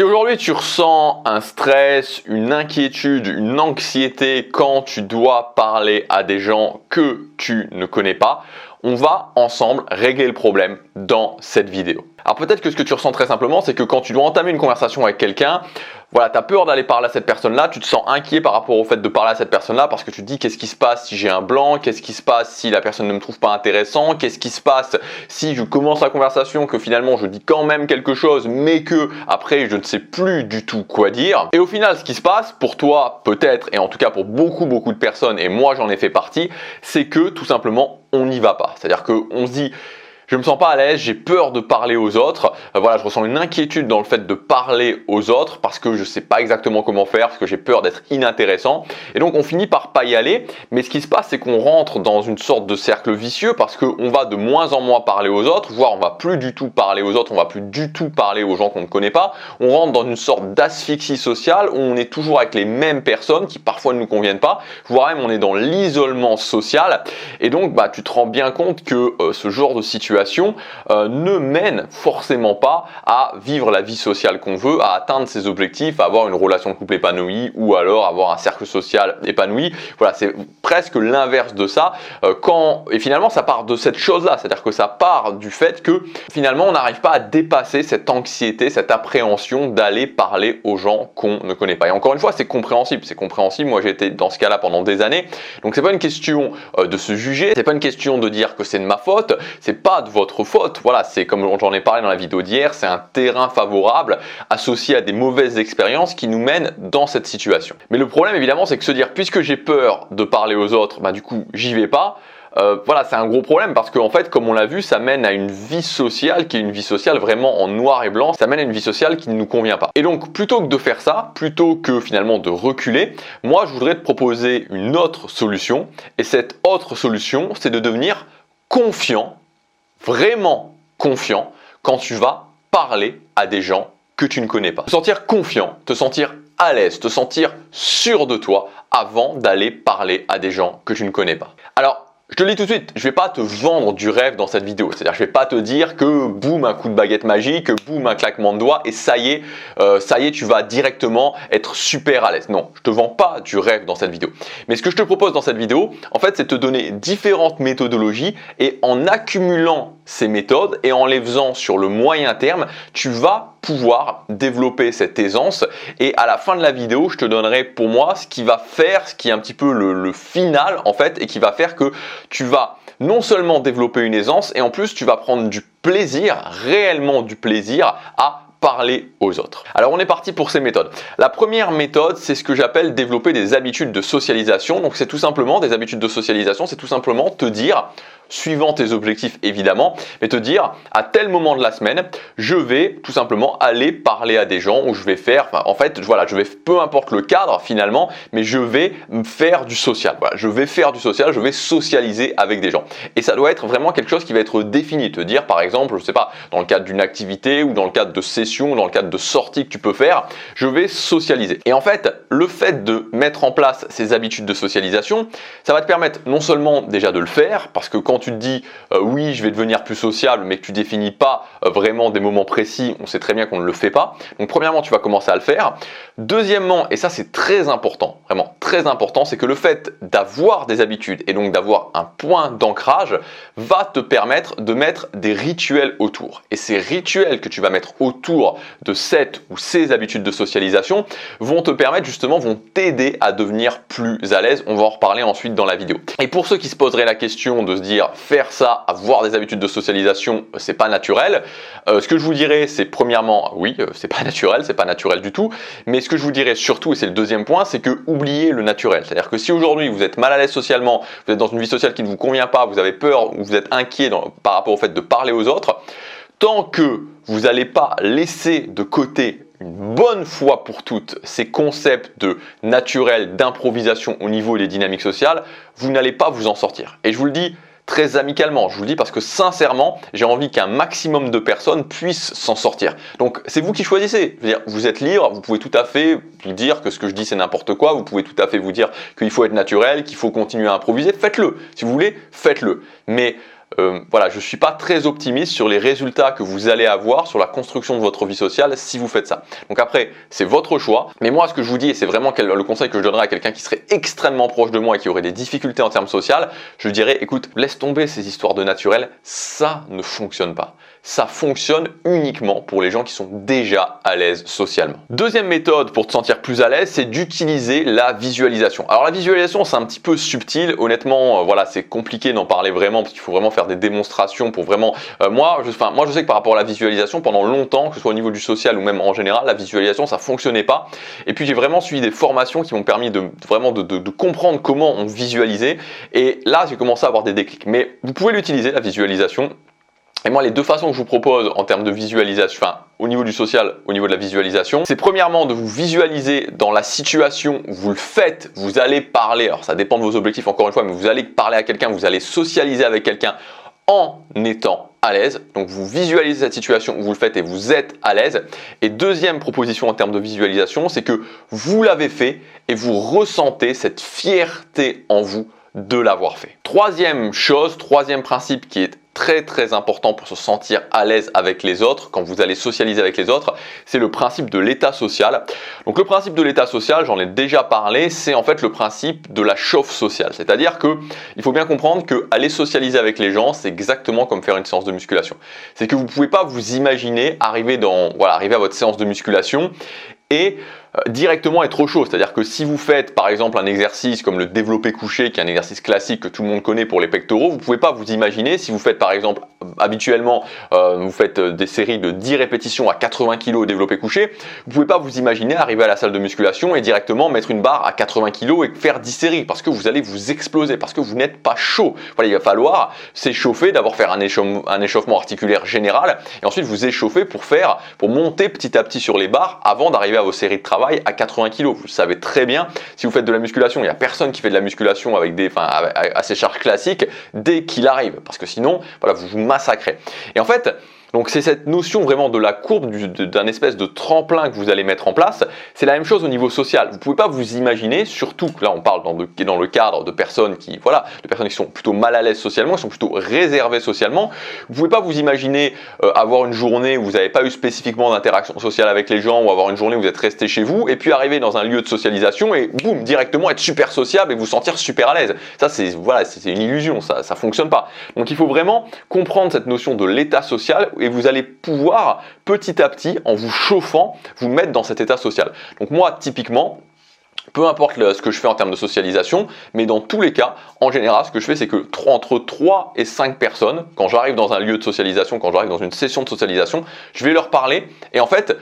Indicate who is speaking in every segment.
Speaker 1: Si aujourd'hui tu ressens un stress, une inquiétude, une anxiété quand tu dois parler à des gens que tu ne connais pas, on va ensemble régler le problème dans cette vidéo. Alors peut-être que ce que tu ressens très simplement, c'est que quand tu dois entamer une conversation avec quelqu'un, voilà, tu as peur d'aller parler à cette personne-là, tu te sens inquiet par rapport au fait de parler à cette personne-là parce que tu te dis qu'est-ce qui se passe si j'ai un blanc, qu'est-ce qui se passe si la personne ne me trouve pas intéressant, qu'est-ce qui se passe si je commence la conversation, que finalement je dis quand même quelque chose mais que après je ne sais plus du tout quoi dire. Et au final, ce qui se passe pour toi peut-être, et en tout cas pour beaucoup de personnes, et moi j'en ai fait partie, c'est que tout simplement on n'y va pas. C'est-à-dire qu'on se dit je me sens pas à l'aise, j'ai peur de parler aux autres. Voilà, je ressens une inquiétude dans le fait de parler aux autres parce que je sais pas exactement comment faire, parce que j'ai peur d'être inintéressant. Et donc on finit par pas y aller. Mais ce qui se passe, c'est qu'on rentre dans une sorte de cercle vicieux parce qu'on va de moins en moins parler aux autres, voire on va plus du tout parler aux autres, on va plus du tout parler aux gens qu'on ne connaît pas. On rentre dans une sorte d'asphyxie sociale où on est toujours avec les mêmes personnes qui parfois ne nous conviennent pas, voire même on est dans l'isolement social. Et donc tu te rends bien compte que ce genre de situation ne mène forcément pas à vivre la vie sociale qu'on veut, à atteindre ses objectifs, à avoir une relation de couple épanouie ou alors avoir un cercle social épanoui. Voilà, c'est presque l'inverse de ça. Et finalement, ça part de cette chose-là, c'est-à-dire que ça part du fait que finalement, on n'arrive pas à dépasser cette anxiété, cette appréhension d'aller parler aux gens qu'on ne connaît pas. Et encore une fois, c'est compréhensible. C'est compréhensible. Moi, j'ai été dans ce cas-là pendant des années. Donc, c'est pas une question de se juger. C'est pas une question de dire que c'est de ma faute. C'est pas de votre faute. Voilà, c'est comme j'en ai parlé dans la vidéo d'hier, c'est un terrain favorable associé à des mauvaises expériences qui nous mènent dans cette situation. Mais le problème évidemment, c'est que se dire puisque j'ai peur de parler aux autres, du coup j'y vais pas. Voilà, c'est un gros problème parce qu'en fait, comme on l'a vu, ça mène à une vie sociale qui est une vie sociale vraiment en noir et blanc. Ça mène à une vie sociale qui ne nous convient pas. Et donc, plutôt que de faire ça, plutôt que finalement de reculer, moi je voudrais te proposer une autre solution. Et cette autre solution, c'est de devenir confiant, vraiment confiant quand tu vas parler à des gens que tu ne connais pas. Te sentir confiant, te sentir à l'aise, te sentir sûr de toi avant d'aller parler à des gens que tu ne connais pas. Alors, je te le dis tout de suite, je ne vais pas te vendre du rêve dans cette vidéo. C'est-à-dire, je ne vais pas te dire que boum, un coup de baguette magique, boum, un claquement de doigts et ça y est, tu vas directement être super à l'aise. Non, je ne te vends pas du rêve dans cette vidéo. Mais ce que je te propose dans cette vidéo, en fait, c'est de te donner différentes méthodologies et en accumulant ces méthodes et en les faisant sur le moyen terme, tu vas pouvoir développer cette aisance et à la fin de la vidéo, je te donnerai pour moi ce qui va faire, ce qui est un petit peu le final en fait et qui va faire que tu vas non seulement développer une aisance et en plus tu vas prendre du plaisir, réellement du plaisir à parler aux autres. Alors on est parti pour ces méthodes. La première méthode, c'est ce que j'appelle développer des habitudes de socialisation. Donc c'est tout simplement des habitudes de socialisation, c'est tout simplement te dire, suivant tes objectifs évidemment, mais te dire à tel moment de la semaine, je vais tout simplement aller parler à des gens où je vais faire, je vais, peu importe le cadre finalement, mais je vais faire du social. Voilà, je vais faire du social, je vais socialiser avec des gens. Et ça doit être vraiment quelque chose qui va être défini. Te dire par exemple, je sais pas, dans le cadre d'une activité ou dans le cadre de sessions, dans le cadre de sorties que tu peux faire, je vais socialiser. Et en fait, le fait de mettre en place ces habitudes de socialisation, ça va te permettre non seulement déjà de le faire, parce que quand tu te dis oui, je vais devenir plus sociable, mais que tu définis pas vraiment des moments précis, on sait très bien qu'on ne le fait pas. Donc premièrement, tu vas commencer à le faire. Deuxièmement, et ça c'est très important, vraiment très important, c'est que le fait d'avoir des habitudes et donc d'avoir un point d'ancrage va te permettre de mettre des rituels autour. Et ces rituels que tu vas mettre autour de cette ou ces habitudes de socialisation vont te permettre justement, vont t'aider à devenir plus à l'aise. On va en reparler ensuite dans la vidéo. Et pour ceux qui se poseraient la question de se dire faire ça, avoir des habitudes de socialisation, c'est pas naturel. Ce que je vous dirais, c'est premièrement, oui, c'est pas naturel du tout. Mais ce que je vous dirais surtout, et c'est le deuxième point, c'est que oubliez le naturel. C'est-à-dire que si aujourd'hui vous êtes mal à l'aise socialement, vous êtes dans une vie sociale qui ne vous convient pas, vous avez peur ou vous êtes inquiet par rapport au fait de parler aux autres, tant que vous n'allez pas laisser de côté une bonne fois pour toutes ces concepts de naturel, d'improvisation au niveau des dynamiques sociales, vous n'allez pas vous en sortir. Et je vous le dis très amicalement, je vous le dis parce que sincèrement, j'ai envie qu'un maximum de personnes puissent s'en sortir. Donc c'est vous qui choisissez. Je veux dire, vous êtes libre, vous pouvez tout à fait vous dire que ce que je dis c'est n'importe quoi, vous pouvez tout à fait vous dire qu'il faut être naturel, qu'il faut continuer à improviser, faites-le. Si vous voulez, faites-le. Mais voilà, je ne suis pas très optimiste sur les résultats que vous allez avoir sur la construction de votre vie sociale si vous faites ça. Donc après, c'est votre choix. Mais moi, ce que je vous dis, et c'est vraiment le conseil que je donnerais à quelqu'un qui serait extrêmement proche de moi et qui aurait des difficultés en termes sociaux, je dirais, écoute, laisse tomber ces histoires de naturel, ça ne fonctionne pas. Ça fonctionne uniquement pour les gens qui sont déjà à l'aise socialement. Deuxième méthode pour te sentir plus à l'aise, c'est d'utiliser la visualisation. Alors la visualisation, c'est un petit peu subtil. Honnêtement, voilà, c'est compliqué d'en parler vraiment parce qu'il faut vraiment faire des démonstrations pour vraiment... moi, je sais que par rapport à la visualisation, pendant longtemps, que ce soit au niveau du social ou même en général, la visualisation, ça fonctionnait pas. Et puis j'ai vraiment suivi des formations qui m'ont permis de comprendre comment on visualisait. Et là, j'ai commencé à avoir des déclics. Mais vous pouvez l'utiliser, la visualisation. Et moi, les deux façons que je vous propose en termes de visualisation, enfin au niveau du social, au niveau de la visualisation, c'est premièrement de vous visualiser dans la situation où vous le faites, vous allez parler, alors ça dépend de vos objectifs encore une fois, mais vous allez parler à quelqu'un, vous allez socialiser avec quelqu'un en étant à l'aise. Donc vous visualisez cette situation où vous le faites et vous êtes à l'aise. Et deuxième proposition en termes de visualisation, c'est que vous l'avez fait et vous ressentez cette fierté en vous de l'avoir fait. Troisième chose, troisième principe qui est très important pour se sentir à l'aise avec les autres, quand vous allez socialiser avec les autres, c'est le principe de l'état social. Donc le principe de l'état social, j'en ai déjà parlé, c'est en fait le principe de la chauffe sociale. C'est-à-dire que il faut bien comprendre que aller socialiser avec les gens, c'est exactement comme faire une séance de musculation. C'est que vous ne pouvez pas vous imaginer arriver à votre séance de musculation et directement être au chaud. C'est-à-dire que si vous faites par exemple un exercice comme le développé couché, qui est un exercice classique que tout le monde connaît pour les pectoraux, vous ne pouvez pas vous imaginer, si vous faites par exemple habituellement, vous faites des séries de 10 répétitions à 80 kg au développé couché, vous ne pouvez pas vous imaginer arriver à la salle de musculation et directement mettre une barre à 80 kg et faire 10 séries, parce que vous allez vous exploser, parce que vous n'êtes pas chaud. Voilà, il va falloir s'échauffer, d'abord faire un échauffement articulaire général, et ensuite vous échauffer pour monter petit à petit sur les barres avant d'arriver à vos séries de travail à 80 kg. Vous le savez très bien, si vous faites de la musculation, il n'y a personne qui fait de la musculation avec à ses charges classiques dès qu'il arrive, parce que sinon, voilà, vous vous massacrez. Et en fait, donc c'est cette notion vraiment de la courbe, d'un espèce de tremplin que vous allez mettre en place. C'est la même chose au niveau social. Vous ne pouvez pas vous imaginer, surtout que là on parle dans le cadre de personnes qui sont plutôt mal à l'aise socialement, qui sont plutôt réservées socialement. Vous ne pouvez pas vous imaginer avoir une journée où vous n'avez pas eu spécifiquement d'interaction sociale avec les gens, ou avoir une journée où vous êtes resté chez vous, et puis arriver dans un lieu de socialisation et boum, directement être super sociable et vous sentir super à l'aise. Ça c'est une illusion, ça ne fonctionne pas. Donc il faut vraiment comprendre cette notion de l'état social, et vous allez pouvoir petit à petit, en vous chauffant, vous mettre dans cet état social. Donc moi, typiquement, peu importe ce que je fais en termes de socialisation, mais dans tous les cas, en général, ce que je fais, c'est que entre 3 et 5 personnes, quand j'arrive dans un lieu de socialisation, quand j'arrive dans une session de socialisation, je vais leur parler, et en fait,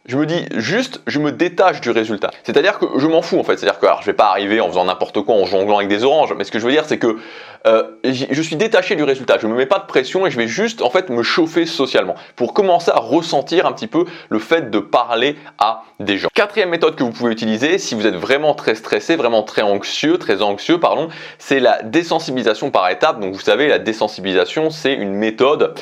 Speaker 1: je me dis juste, je me détache du résultat. C'est-à-dire que je m'en fous en fait. C'est-à-dire que alors, je ne vais pas arriver en faisant n'importe quoi, en jonglant avec des oranges, mais ce que je veux dire, c'est que je suis détaché du résultat. Je ne me mets pas de pression et je vais juste en fait me chauffer socialement pour commencer à ressentir un petit peu le fait de parler à des gens. Quatrième méthode que vous pouvez utiliser si vous êtes vraiment très stressé, vraiment très anxieux, c'est la désensibilisation par étapes. Donc vous savez, la désensibilisation, c'est une méthode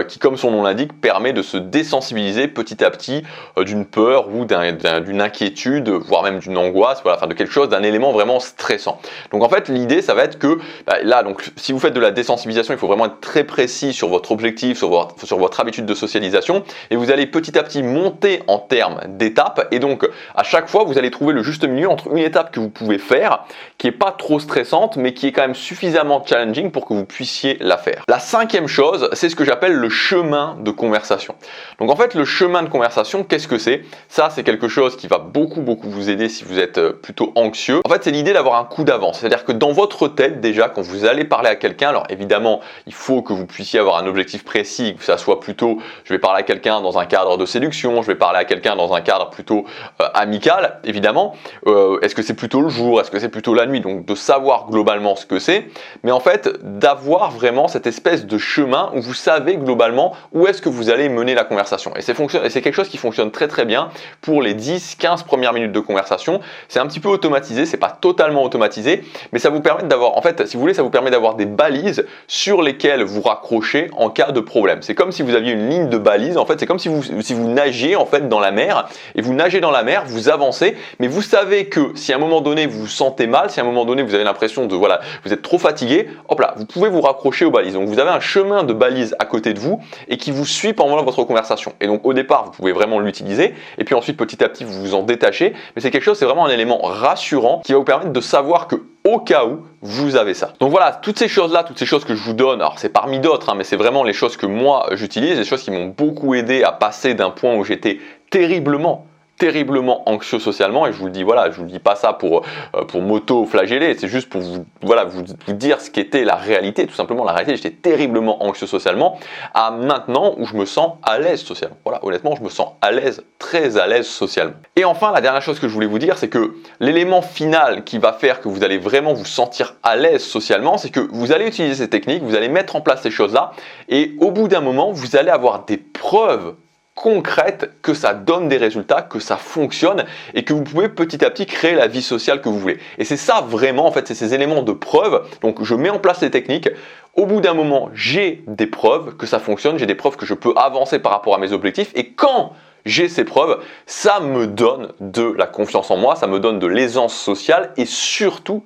Speaker 1: qui, comme son nom l'indique, permet de se désensibiliser petit à petit d'une peur ou d'une inquiétude, voire même d'une angoisse, voilà, enfin de quelque chose, d'un élément vraiment stressant. Donc en fait, l'idée, ça va être que là, donc si vous faites de la désensibilisation, il faut vraiment être très précis sur votre objectif, sur votre habitude de socialisation, et vous allez petit à petit monter en termes d'étapes, et donc à chaque fois, vous allez trouver le juste milieu entre une étape que vous pouvez faire, qui est pas trop stressante, mais qui est quand même suffisamment challenging pour que vous puissiez la faire. La cinquième chose, c'est ce que j'appelle le chemin de conversation. Donc en fait, le chemin de conversation, qu'est-ce que c'est? Ça, c'est quelque chose qui va beaucoup vous aider si vous êtes plutôt anxieux. En fait, c'est l'idée d'avoir un coup d'avance. C'est-à-dire que dans votre tête, déjà, quand vous allez parler à quelqu'un, alors évidemment, il faut que vous puissiez avoir un objectif précis, que ça soit plutôt, je vais parler à quelqu'un dans un cadre de séduction, je vais parler à quelqu'un dans un cadre plutôt amical, évidemment. Est-ce que c'est plutôt le jour? Est-ce que c'est plutôt la nuit? Donc, de savoir globalement ce que c'est, mais en fait, d'avoir vraiment cette espèce de chemin où vous savez globalement où est-ce que vous allez mener la conversation. Et c'est quelque chose qui fonctionne très très bien pour les 10-15 premières minutes de conversation. C'est un petit peu automatisé, c'est pas totalement automatisé, mais ça vous permet d'avoir, en fait, si vous voulez, ça vous permet d'avoir des balises sur lesquelles vous raccrochez en cas de problème. C'est comme si vous aviez une ligne de balises, en fait, c'est comme si vous nagiez en fait dans la mer, et vous nagez dans la mer, vous avancez, mais vous savez que si à un moment donné vous vous sentez mal, si à un moment donné vous avez l'impression de, voilà, vous êtes trop fatigué, hop là, vous pouvez vous raccrocher aux balises. Donc vous avez un chemin de balises à côté de vous et qui vous suit pendant votre conversation. Et donc au départ, vous pouvez vraiment l'utiliser, et puis ensuite petit à petit vous vous en détachez, mais c'est quelque chose, c'est vraiment un élément rassurant qui va vous permettre de savoir que au cas où vous avez ça. Donc voilà, toutes ces choses-là, toutes ces choses que je vous donne, alors c'est parmi d'autres, hein, mais c'est vraiment les choses que moi j'utilise, les choses qui m'ont beaucoup aidé à passer d'un point où j'étais terriblement anxieux socialement, et je vous le dis, voilà, je vous dis pas ça pour m'auto-flageller, c'est juste pour vous, voilà, vous dire ce qu'était la réalité, tout simplement la réalité. J'étais terriblement anxieux socialement, à maintenant où je me sens à l'aise socialement. Voilà, honnêtement, je me sens à l'aise, très à l'aise socialement. Et enfin, la dernière chose que je voulais vous dire, c'est que l'élément final qui va faire que vous allez vraiment vous sentir à l'aise socialement, c'est que vous allez utiliser ces techniques, vous allez mettre en place ces choses-là, et au bout d'un moment, vous allez avoir des preuves concrète que ça donne des résultats, que ça fonctionne et que vous pouvez petit à petit créer la vie sociale que vous voulez. Et c'est ça vraiment, en fait, c'est ces éléments de preuve. Donc je mets en place les techniques. Au bout d'un moment, j'ai des preuves que ça fonctionne, j'ai des preuves que je peux avancer par rapport à mes objectifs. Et quand j'ai ces preuves, ça me donne de la confiance en moi, ça me donne de l'aisance sociale et surtout,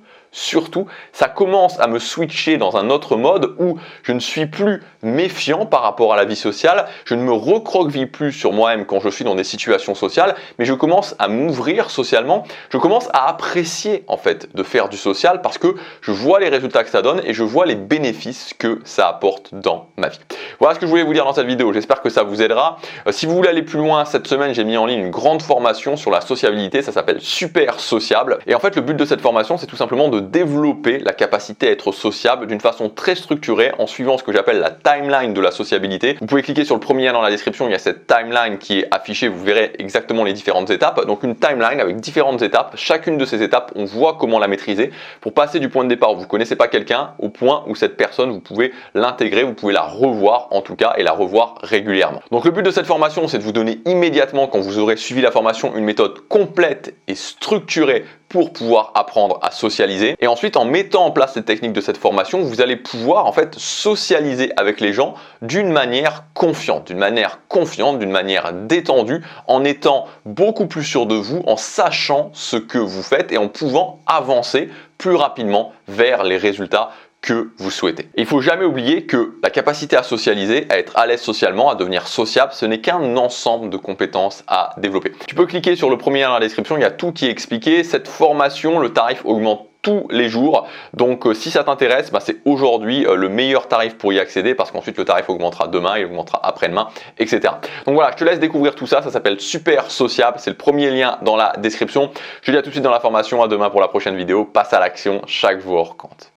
Speaker 1: ça commence à me switcher dans un autre mode où je ne suis plus méfiant par rapport à la vie sociale, je ne me recroqueville plus sur moi-même quand je suis dans des situations sociales, mais je commence à m'ouvrir socialement, je commence à apprécier en fait de faire du social parce que je vois les résultats que ça donne et je vois les bénéfices que ça apporte dans ma vie. Voilà ce que je voulais vous dire dans cette vidéo, j'espère que ça vous aidera. Si vous voulez aller plus loin, cette semaine j'ai mis en ligne une grande formation sur la sociabilité, ça s'appelle Super Sociable, et en fait le but de cette formation c'est tout simplement de développer la capacité à être sociable d'une façon très structurée en suivant ce que j'appelle la timeline de la sociabilité. Vous pouvez cliquer sur le premier lien dans la description, il y a cette timeline qui est affichée, vous verrez exactement les différentes étapes. Donc une timeline avec différentes étapes, chacune de ces étapes, on voit comment la maîtriser pour passer du point de départ où vous ne connaissez pas quelqu'un au point où cette personne, vous pouvez l'intégrer, vous pouvez la revoir en tout cas et la revoir régulièrement. Donc le but de cette formation, c'est de vous donner immédiatement, quand vous aurez suivi la formation, une méthode complète et structurée pour pouvoir apprendre à socialiser. Et ensuite, en mettant en place cette technique de cette formation, vous allez pouvoir en fait socialiser avec les gens d'une manière confiante, d'une manière détendue, en étant beaucoup plus sûr de vous, en sachant ce que vous faites et en pouvant avancer plus rapidement vers les résultats que vous souhaitez. Et il ne faut jamais oublier que la capacité à socialiser, à être à l'aise socialement, à devenir sociable, ce n'est qu'un ensemble de compétences à développer. Tu peux cliquer sur le premier lien dans la description, il y a tout qui est expliqué. Cette formation, le tarif augmente tous les jours. Donc si ça t'intéresse, c'est aujourd'hui le meilleur tarif pour y accéder parce qu'ensuite le tarif augmentera demain, il augmentera après-demain, etc. Donc voilà, je te laisse découvrir tout ça. Ça s'appelle Super Sociable. C'est le premier lien dans la description. Je te dis à tout de suite dans la formation. À demain pour la prochaine vidéo. Passe à l'action. Chaque jour compte.